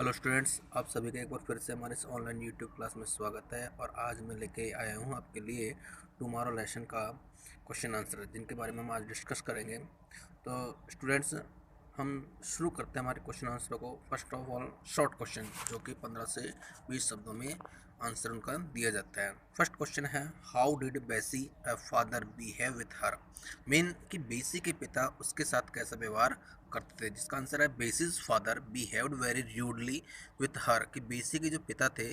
Hello students, आप सभी का एक बार फिर से हमारे इस ऑनलाइन यूट्यूब क्लास में स्वागत है। और आज मैं लेके आया हूँ आपके लिए टुमारो लेसन का क्वेश्चन आंसर, जिनके बारे में हम आज डिस्कस करेंगे। तो स्टूडेंट्स, हम शुरू करते हैं हमारे क्वेश्चन आंसर को। First of all short question, जो कि 15 से 20 शब्दों में आंसर उनका दिया जाता है। फर्स्ट क्वेश्चन है, हाउ डिड बेसी a father behave with her. Mean कि बेसी के पिता उसके साथ कैसा व्यवहार करते थे, जिसका आंसर है basis father behaved very rudely with her. कि बेसी के जो पिता थे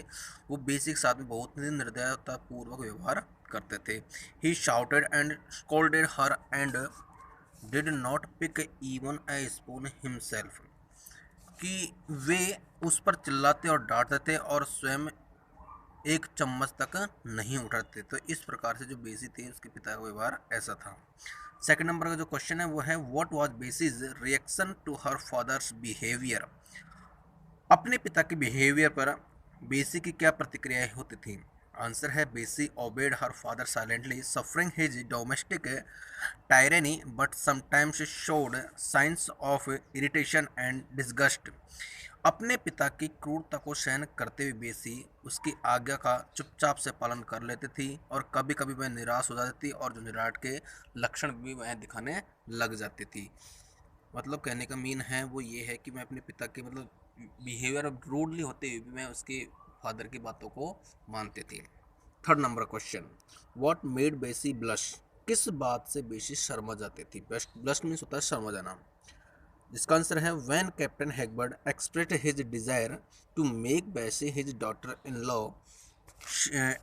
वो बेसी के साथ में बहुत ही निर्दयतापूर्वक व्यवहार करते थे। He shouted and scolded her and did not pick even a spoon himself. कि वे उस पर चिल्लाते और डांटते थे और स्वयं एक चम्मच तक नहीं उठाते। तो इस प्रकार से जो बेसी थे उसके पिता का व्यवहार ऐसा था। सेकंड नंबर का जो क्वेश्चन है वो है, what was Bessie's reaction to her father's behaviour. अपने पिता के बिहेवियर पर बेसी की क्या प्रतिक्रियाएं होती थी। आंसर है, Bessie obeyed her father silently, suffering his domestic tyranny but sometimes showed signs of irritation and disgust. अपने पिता की क्रूरता को सहन करते हुए बेसी उसकी आज्ञा का चुपचाप से पालन कर लेती थी, और कभी कभी वह निराश हो जाती थी और जो निराट के लक्षण भी वह दिखाने लग जाती थी। मतलब कहने का मीन है वो ये है कि मैं अपने पिता के बिहेवियर रूडली होते हुए भी मैं उसके फादर की बातों को मानते थे। Third number question, what made बेसी ब्लश। किस बात से बेसी शर्मा जाती थी। ब्लश मीन्स होता है शर्मा जाना, जिसका आंसर है, when captain Hagberd expressed his desire to make Bessie his daughter in law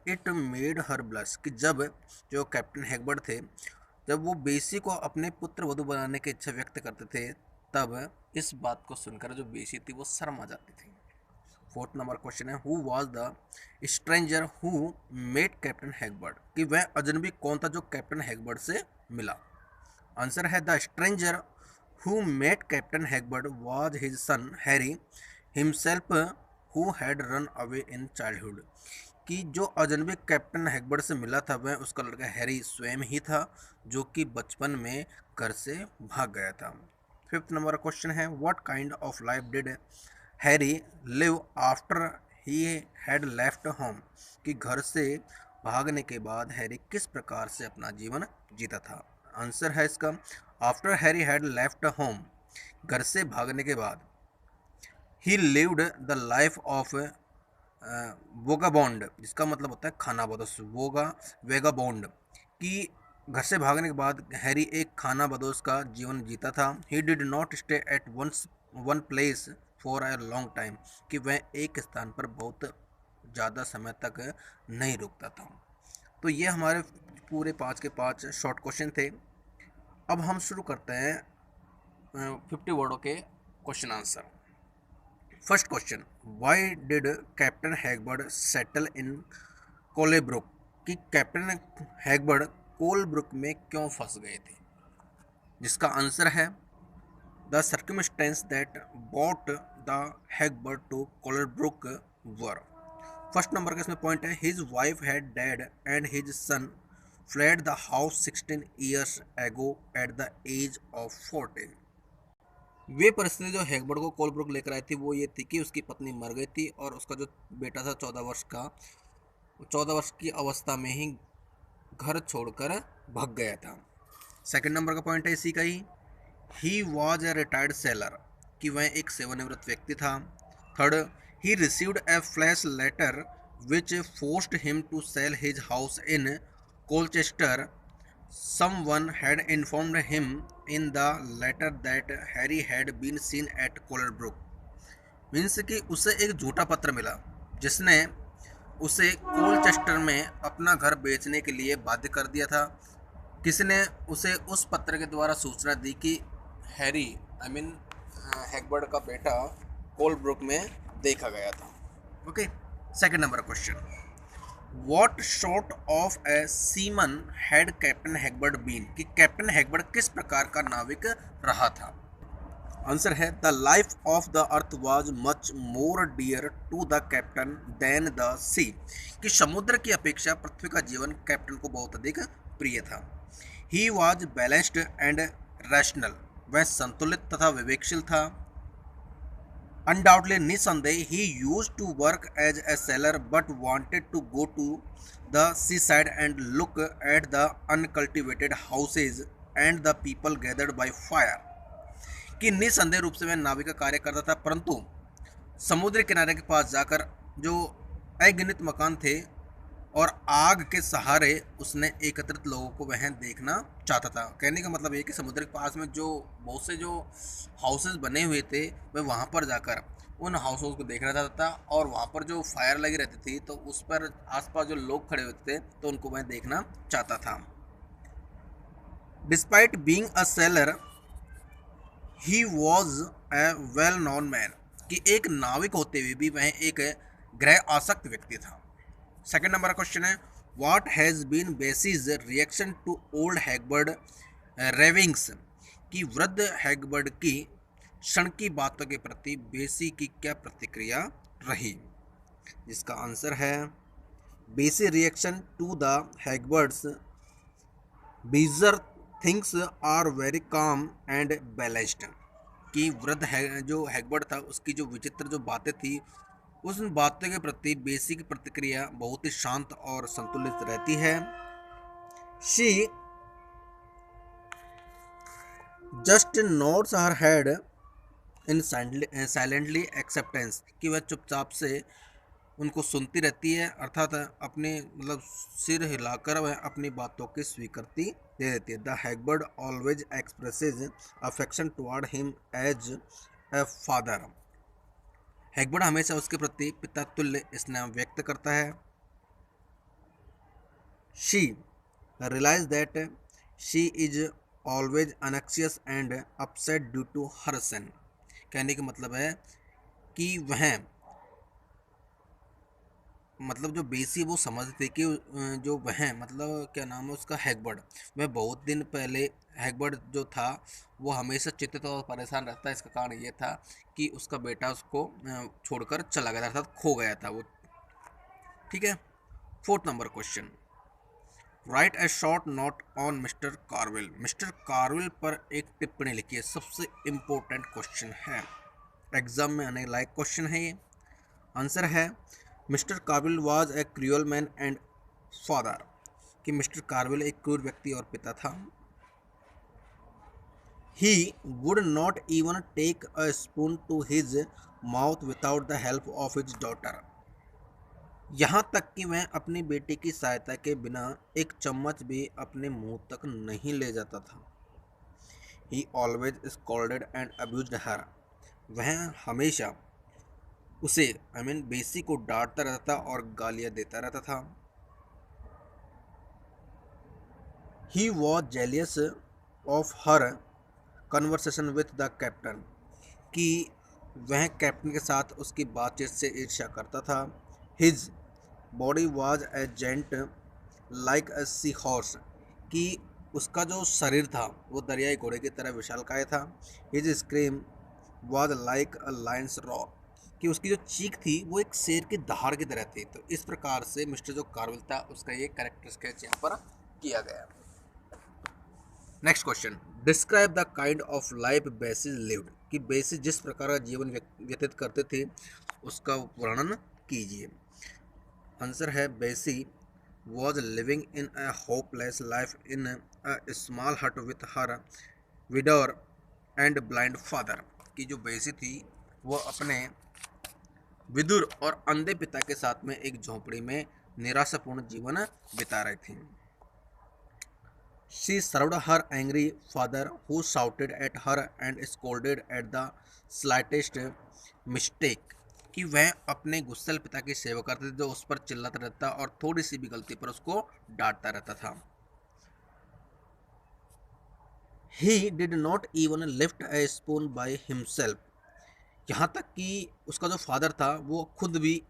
it made her blush. कि जब जो कैप्टन हैगबर्ड थे, जब वो बेसी को अपने पुत्र वधु बनाने की इच्छा व्यक्त करते थे, तब इस बात को सुनकर जो बेसी थी वो शर्मा जाती थी। फोर्थ नंबर क्वेश्चन है, who was the stranger who met captain Hagberd. कि वह अजनबी कौन था जो कैप्टन हैगबर्ड से मिला। आंसर है, the stranger who met captain Hagberd was his son Harry himself who had run away in childhood. कि जो अजनबी कैप्टन हैगबर्ड से मिला था वह उसका लड़का हैरी स्वयं ही था, जो कि बचपन में घर से भाग गया था। फिफ्थ नंबर क्वेश्चन है, what kind of life did Harry live after he had left home. कि घर से भागने के बाद हैरी किस प्रकार से अपना जीवन जीता था। आंसर है इसका, after Harry had left home, घर से भागने के बाद, ही lived the life of vagabond, जिसका मतलब होता है खाना बदोश। वेगाबॉन्ड। कि घर से भागने के बाद हैरी एक खाना बदोश का जीवन जीता था। He did not stay at one place for a long time. कि वह एक स्थान पर बहुत ज़्यादा समय तक नहीं रुकता था। तो ये हमारे पूरे 5 के 5 शॉर्ट क्वेश्चन थे। अब हम शुरू करते हैं 50 वर्डों के question answer. First question, why did captain Hagberd settle in Colebrook. कि कैप्टन हैगबर्ड कोलब्रुक में क्यों फंस गए थे। जिसका आंसर है, the circumstances that brought the Hagberd to Colebrook were. First number का इसमें पॉइंट है, his wife had dead and his son fled the house 16 years ago at the age of 14। वे परिस्थिति जो हैगबर्ड को कोलब्रुक लेकर आई थी वो ये थी कि उसकी पत्नी मर गई थी और उसका जो बेटा था 14 वर्ष की अवस्था में ही घर छोड़कर भाग गया था। सेकंड नंबर का पॉइंट है इसी का ही वॉज ए रिटायर्ड सेलर। कि वह एक सेवानिवृत्त व्यक्ति था। Third, he received a flash letter which forced him to sell his house in Colchester. Someone had informed him in the letter that Harry had been seen at Colebrook। Means कि उसे एक झूठा पत्र मिला जिसने उसे कोलचेस्टर में अपना घर बेचने के लिए बाध्य कर दिया था। किसने उसे उस पत्र के द्वारा सूचना दी कि हैरी हैगबर्ड का बेटा कोलब्रुक में देखा गया था। Okay, second number question, what sort of a seaman had captain Hagberd been. कि कैप्टन हैगबर्ड किस प्रकार का नाविक रहा था। आंसर है, the life of the earth was much more dear to the captain than the sea. कि समुद्र की अपेक्षा पृथ्वी का जीवन कैप्टन को बहुत अधिक प्रिय था। He was balanced and rational. वह संतुलित तथा विवेकशील था। Undoubtedly, निसंदेह, he used to work as a sailor but wanted to go to the seaside and look at the uncultivated houses and the people gathered by fire. कि निसंदेह रूप से वह नाविक का कार्य करता था, परंतु समुद्र किनारे के पास जाकर जो अगिनत मकान थे और आग के सहारे उसने एकत्रित लोगों को वह देखना चाहता था। कहने का मतलब ये कि समुद्र के पास में जो बहुत से जो हाउसेस बने हुए थे वह वहाँ पर जाकर उन हाउसेस को देखना चाहता था, और वहाँ पर जो फायर लगी रहती थी तो उस पर आसपास जो लोग खड़े होते थे तो उनको वह देखना चाहता था। Despite being a seller he was A well known man, कि एक नाविक होते हुए भी वह एक ग्रह आसक्त व्यक्ति था। सेकंड नंबर का क्वेश्चन है, what has been Bessie's reaction to old Hagberd ravings, कि वृद्ध हैगबर्ड की क्षण की बातों के प्रति बेसी की क्या प्रतिक्रिया रही। जिसका आंसर है Bessie reaction to the Hagberd's bizarre things are very calm and balanced, कि वृद्ध है जो हैगबर्ड था उसकी जो विचित्र जो बातें थी उस बातों के प्रति बेसिक प्रतिक्रिया बहुत ही शांत और संतुलित रहती है। She just nodes her head in silently acceptance, कि वह चुपचाप से उनको सुनती रहती है, अर्थात अपने मतलब सिर हिलाकर वह अपनी बातों की स्वीकृति दे देती है। The Hagberd always expresses affection toward him as a father, Hagberd हमेशा उसके प्रति पिता तुल्य स्नेह व्यक्त करता है। She realise that she is always anxious and upset due to her son, कहने का मतलब है कि वह मतलब जो बेसी वो समझते कि जो वह मतलब क्या नाम है उसका हैगबर्ड, वह बहुत दिन पहले हैगबर्ड जो था वो हमेशा चिंतित और परेशान रहता है। इसका कारण ये था कि उसका बेटा उसको छोड़कर चला गया था, अर्थात खो गया था वो। ठीक है। Fourth number question, write a short note on mister Carvil, mister Carvil पर एक टिप्पणी लिखिए। सबसे इम्पोर्टेंट क्वेश्चन है, एग्जाम में आने लायक क्वेश्चन है ये। आंसर है mister Carvil was a cruel man and father, कि मिस्टर कार्विल एक क्रूर व्यक्ति और पिता था। He would not even take a spoon to his mouth without the help of his daughter, यहाँ तक कि वह अपनी बेटी की सहायता के बिना एक चम्मच भी अपने मुंह तक नहीं ले जाता था। He always scolded and abused her, वह हमेशा उसे बेसी को डांटता रहता था और गालियां देता रहता था। He was jealous of her conversation with the captain, कि वह कैप्टन के साथ उसकी बातचीत से ईर्ष्या करता था। His body was a gent like a sea horse, कि उसका जो शरीर था वो दरियाई घोड़े की तरह विशालकाय था। His scream was like a Lions raw, कि उसकी जो चीख थी वो एक शेर की दहाड़ की तरह थी। तो इस प्रकार से मिस्टर जो कार्विल था उसका ये कैरेक्टर स्केच यहाँ पर किया गया। Next question, describe the kind of life basis lived, कि बेसिस जिस प्रकार का जीवन व्यतीत करते थे उसका वर्णन कीजिए। आंसर है Bessie was living in a hopeless life in a small hut with her widower and blind father, की जो बेसी थी वो अपने विदुर और अंधे पिता के साथ में एक झोंपड़ी में निराशापूर्ण जीवन बिता रही थी। She served her angry father who shouted at her and scolded at the slightest mistake, कि वह अपने गुस्सैल पिता की सेवा करते थे जो उस पर चिल्लाता रहता और थोड़ी सी भी गलती पर उसको डांटता रहता था। He did not even lift a spoon by himself, यहाँ तक कि उसका जो फादर था वो खुद भी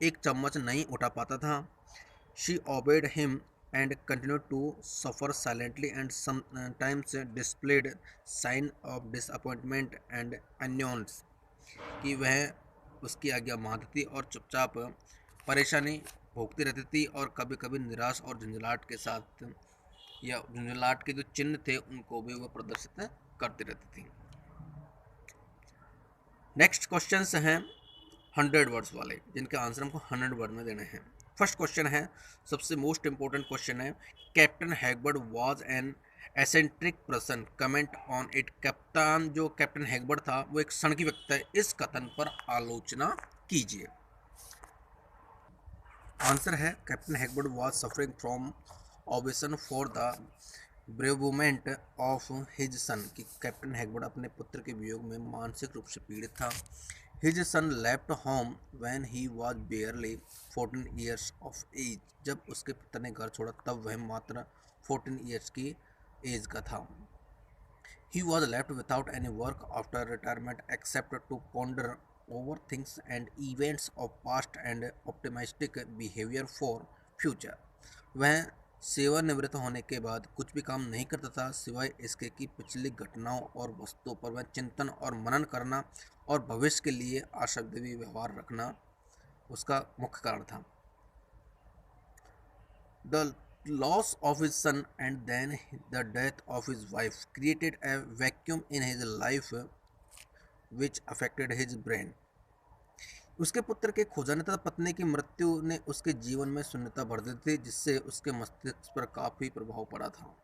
एक चम्मच नहीं उठा पाता था। She obeyed him and continued to suffer silently and sometimes displayed sign of disappointment and annoyance, कि वह उसकी आज्ञा मानती थी और चुपचाप परेशानी भोगती रहती थी और कभी कभी निराश और झुंझलाहट के साथ या झुंझलाहट के जो चिन्ह थे उनको भी वह प्रदर्शित करती रहती थी। नेक्स्ट क्वेश्चन हैं 100 वर्ड्स वाले, जिनके आंसर हमको 100 वर्ड में देने हैं। फर्स्ट क्वेश्चन है, सबसे मोस्ट इंपॉर्टेंट क्वेश्चन है, captain Hagberd was an eccentric person, comment on it. कप्तान जो कैप्टन हैगबर्ड था वो एक सनकी व्यक्ति है, इस कथन पर आलोचना कीजिए। आंसर है captain Hagberd was suffering from obsession for the bereavement of his son, कि कैप्टन हैगबर्ड अपने पुत्र के वियोग में मानसिक रूप से पीड़ित था। His son left home when he was barely 14 years of age, जब उसके पिता ने घर छोड़ा तब वह मात्र 14 ईयर्स की एज का था। He was left without any work after retirement except to ponder over things and events of past and optimistic behavior for future. वह सेवानिवृत्त होने के बाद कुछ भी काम नहीं करता था सिवाय इसके कि पिछली घटनाओं और वस्तुओं पर वह चिंतन और मनन करना और भविष्य के लिए आशावादी व्यवहार रखना उसका मुख्य कारण था। The loss of his son and then the death of his wife created a vacuum in his life which affected his brain. उसके पुत्र के खो जाने तथा पत्नी की मृत्यु ने उसके जीवन में शून्यता भर दी थी, जिससे उसके मस्तिष्क पर काफ़ी प्रभाव पड़ा था।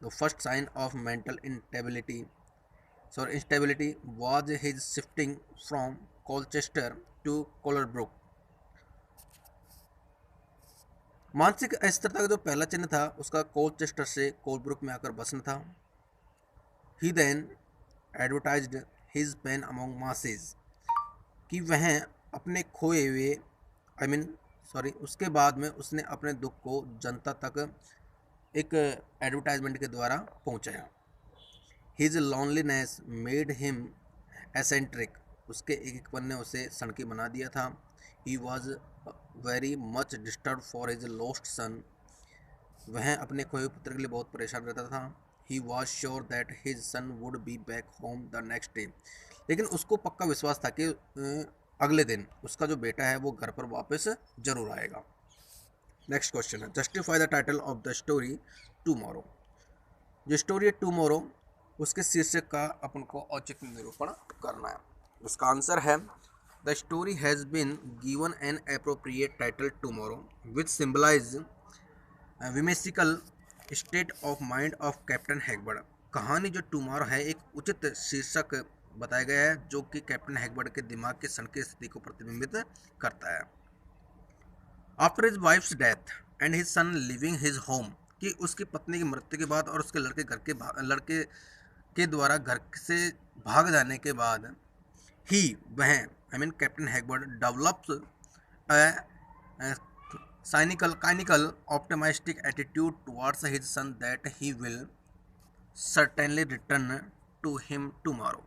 The first sign of mental instability was his shifting from Colchester to Colebrook. मानसिक अस्थिरता का जो पहला चिन्ह था उसका कोलचेस्टर से कोलब्रुक में आकर बसना था। He then advertised his pain among masses, कि वह अपने खोए हुए उसके बाद में उसने अपने दुख को जनता तक एक एडवर्टाइजमेंट के द्वारा पहुंचाया। His loneliness made him eccentric, उसके एकपन ने उसे सनकी बना दिया था। He was very much disturb for his lost son, वह अपने खोए पुत्र के लिए बहुत परेशान रहता था। He was sure that his sun would be back home the next day, लेकिन उसको पक्का विश्वास था कि अगले दिन उसका जो बेटा है वो घर पर वापस जरूर आएगा। नेक्स्ट क्वेश्चन है, justify the title of the story tomorrow. जो स्टोरी है टुमारो उसके शीर्षक का अपन को औचित्य निरूपण करना है। इसका आंसर है, The story has been given an appropriate title tomorrow, which symbolizes a whimsical state of mind of Captain Hagbard. कहानी जो टुमारो है एक उचित शीर्षक बताया गया है जो कि कैप्टन हैगबर्ड के दिमाग के सनकी स्थिति को प्रतिबिंबित करता है। After his wives death and his sun living his home, कि उसकी पत्नी की मृत्यु के बाद और उसके लड़के के द्वारा घर से भाग जाने के बाद ही वह captain Hagberd develops cynical optimistic attitude towards his son that he will certainly return to him tomorrow.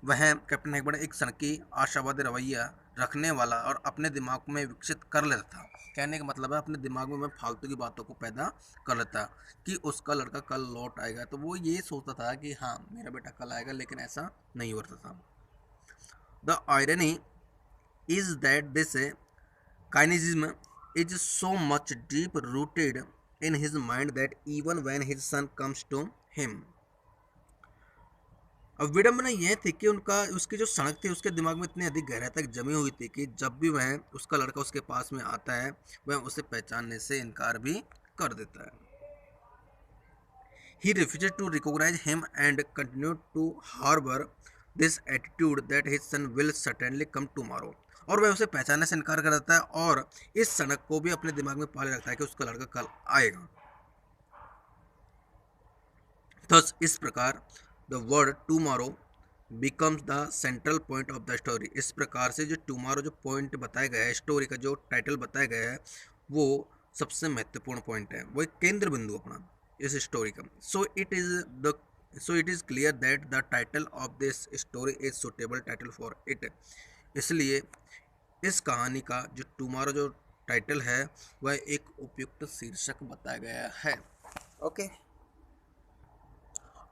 वह कैप्टन हैगबर्ड एक सनकी आशावादी रवैया रखने वाला और अपने दिमाग में विकसित कर लेता था। कहने का मतलब है अपने दिमाग में फालतू की बातों को पैदा कर लेता कि उसका लड़का कल लौट आएगा, तो वो ये सोचता था कि हाँ मेरा बेटा कल आएगा, लेकिन ऐसा नहीं होता था। The irony is that this cynicism is so much deep rooted in his mind that even when his son comes to him, अब विडम्बना यह थी कि उसकी जो सड़क थी उसके दिमाग में इतनी अधिक गहराई तक जमी हुई थी कि जब भी वह उसका लड़का उसके पास में आता है वह उसे पहचानने से इनकार भी कर देता है। He refuses to recognize him and continues to harbor this attitude that his son will certainly come tomorrow, और वह उसे पहचानने से इनकार कर देता है और इस सनक को भी अपने दिमाग में पाले रखता है कि उसका लड़का कल आएगा। Thus, इस प्रकार the word tomorrow becomes the central point of the story. इस प्रकार से जो टुमारो जो पॉइंट बताया गया है, स्टोरी का जो टाइटल बताया गया है वो सबसे महत्वपूर्ण पॉइंट है, वो एक केंद्र बिंदु अपना इस स्टोरी का। So it is clear that the title of this story is suitable title for it. इसलिए इस कहानी का जो टुमारो जो टाइटल है वह एक उपयुक्त शीर्षक बताया गया है। ओके,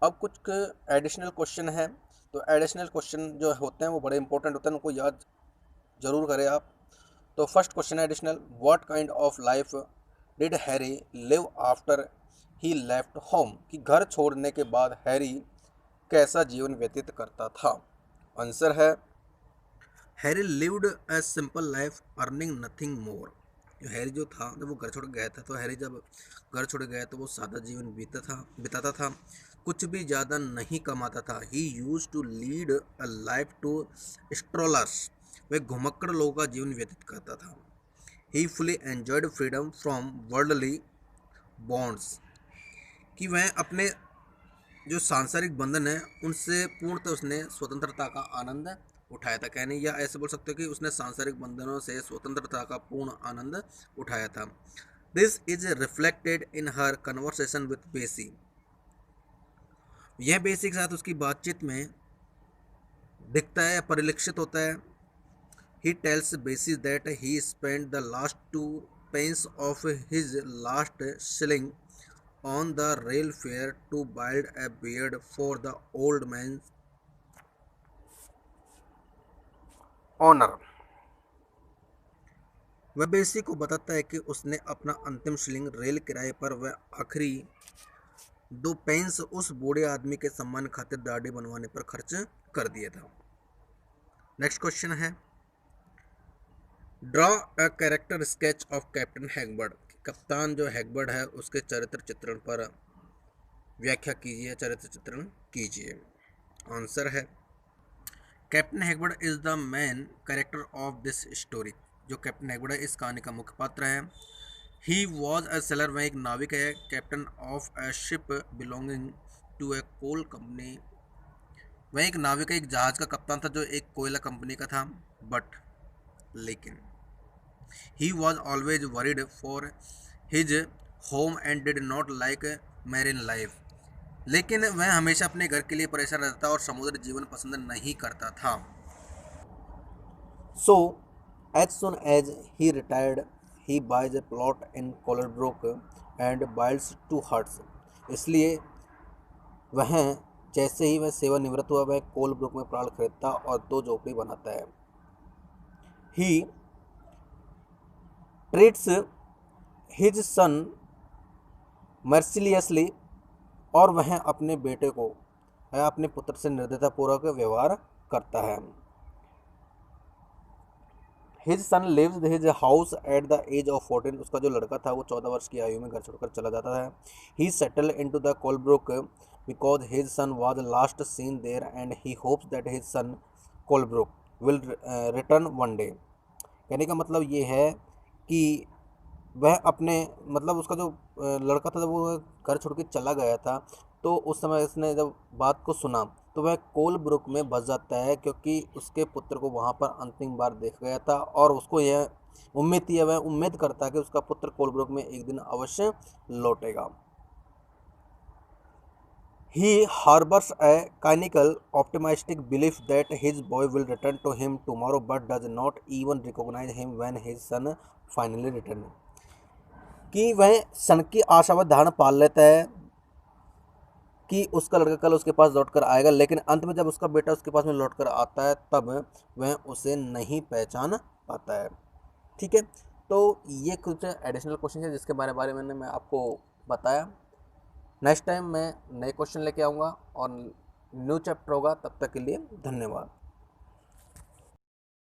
अब कुछ एडिशनल क्वेश्चन है, तो एडिशनल क्वेश्चन जो होते हैं वो बड़े इंपॉर्टेंट होते हैं, उनको याद जरूर करें आप। तो फर्स्ट क्वेश्चन है additional, what kind of life did Harry live after he left home, कि घर छोड़ने के बाद हैरी कैसा जीवन व्यतीत करता था। आंसर है Harry lived a simple life earning nothing more. जो हैरी जो था जब वो घर छोड़ गया था, तो हैरी जब घर छोड़ गया तो वो सादा जीवन बिताता था, कुछ भी ज़्यादा नहीं कमाता था। He use to lead a life to strollers, वह घुमक्कड़ लोगों का जीवन व्यतीत करता था। He fully enjoyed freedom from worldly bonds, कि वह अपने जो सांसारिक बंधन है उनसे पूर्णतः उसने स्वतंत्रता का आनंद उठाया था। कहने या ऐसे बोल सकते हो कि उसने सांसारिक बंधनों से स्वतंत्रता का पूर्ण आनंद उठाया था। This is reflected in her conversation with बेसी, यह बेसी के साथ उसकी बातचीत में दिखता है, परिलक्षित होता है। ही टेल्स बेसी that he spend the last 2 pence of his last shilling on the rail fare to build a beard for the old man's honour. वह बेसी को बताता है कि उसने अपना अंतिम शिलिंग रेल किराए पर वह आखिरी 2 पेंस उस बूढ़े आदमी के सम्मान खातिर दाढ़ी बनवाने पर खर्च कर दिया था। नेक्स्ट क्वेश्चन है draw a character sketch of captain Hagberd. कप्तान जो हैगबर्ड है उसके चरित्र चित्रण पर व्याख्या कीजिए, चरित्र चित्रण कीजिए। आंसर है captain Hagberd is the main character of this story. जो कैप्टन हैगबर्ड है इस कहानी का मुख्य पात्र है। ही वॉज अ सेलर, वह एक नाविक है। Captain of a ship belonging to a coal company, वह एक नाविक है, एक जहाज का कप्तान था जो एक कोयला कंपनी का था। बट लेकिन he was always worried for his home and did not like marine life, लेकिन वह हमेशा अपने घर के लिए परेशान रहता था और समुद्री जीवन पसंद नहीं करता था। So as soon as he retired he buys a plot in Colebrook and builds 2 huts. इसलिए वह जैसे ही वह सेवानिवृत्त हुआ वह कोलब्रुक में प्लाट खरीदता और 2 झोपड़ी बनाता है। ही ट्रीट्स हिज सन मर्सिलियसली, और वह अपने बेटे को वह अपने पुत्र से निर्दयतापूर्वक व्यवहार करता है। His son lives his house at the age of 14, उसका जो लड़का था वो 14 वर्ष की आयु में घर छोड़कर चला जाता है। He settle in to the Colebrook because his son was last seen there and he hopes that his son Colebrook will return one day. कहने का मतलब ये है कि वह अपने मतलब उसका जो लड़का था जब वो घर छोड़ के चला गया था, तो उस समय उसने जब बात को सुना तो वह कोलब्रुक में बस जाता है, क्योंकि उसके पुत्र को वहाँ पर अंतिम बार देखा गया था और उसको यह उम्मीद थी, वह उम्मीद करता है कि उसका पुत्र कोलब्रुक में एक दिन अवश्य लौटेगा। He harbors a cynical, optimistic belief that his boy will return to him tomorrow, but does not even recognize him when his son finally returns. कि वह सन की आशावाद धारणा पाल लेता है कि उसका लड़का कल उसके पास लौट कर आएगा, लेकिन अंत में जब उसका बेटा उसके पास में लौट कर आता है तब वह उसे नहीं पहचान पाता है। ठीक है, तो ये कुछ एडिशनल क्वेश्चन है जिसके बारे में मैं आपको बताया। नेक्स्ट टाइम मैं नए क्वेश्चन लेके आऊँगा और न्यू चैप्टर होगा, तब तक के लिए धन्यवाद।